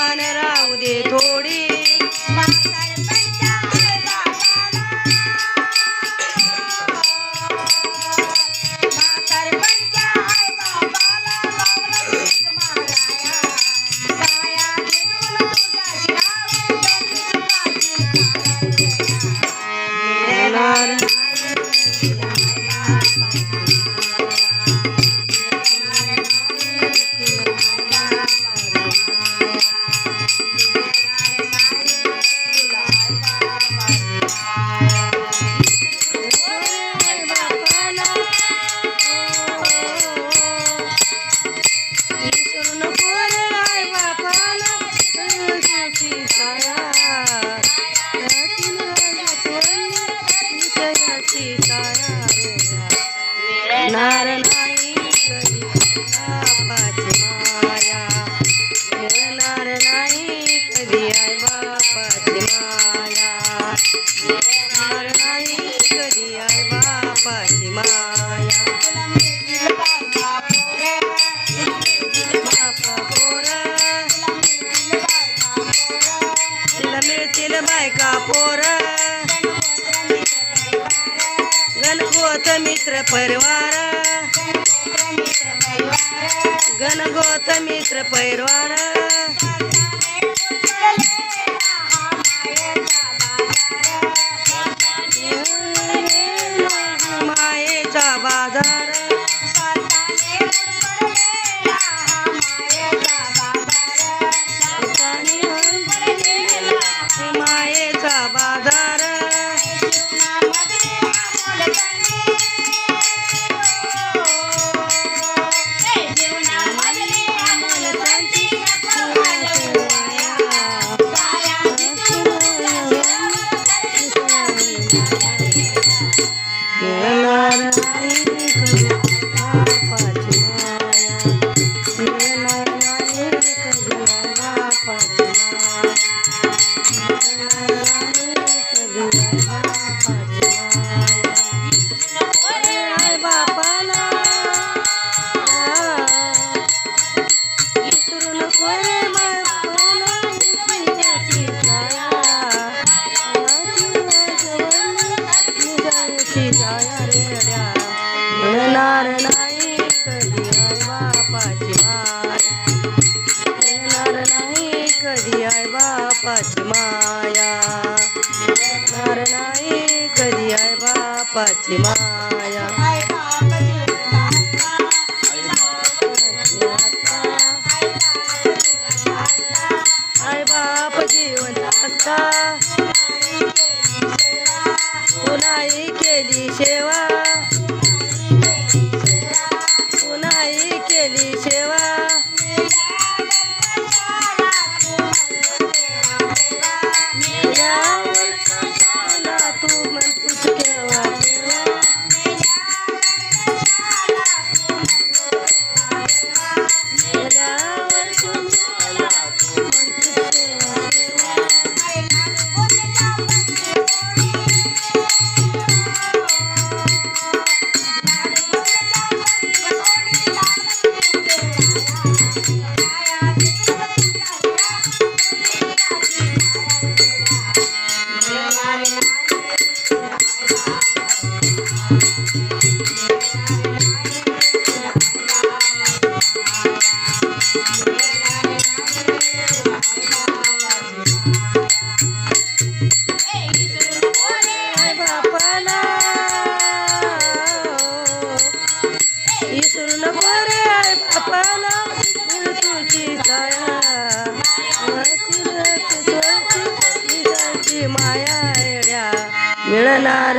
आठवण राहू दे थोडी मिळणार नाही कधी बापाची माया मिळणार नाही कधी आई बापाची माया मिळणार नाही कधी आई बापाची माया बापा पोर तिला मिळतील बायका पोर गणगोत मित्र परिवार गणगोत मित्र परिवार मायेचा बाजार मायेचा बाजार मिळणार नाही कधी आई बापाची माया मिळणार नाही कधी आई बापाची माया मिळणार नाही कधी आई बापाची माया आई बाप जिवंत असता पुन्हाही केली सेवा पुन्हाही केली सेवा तू म्हणतोस केव्हा मिळणार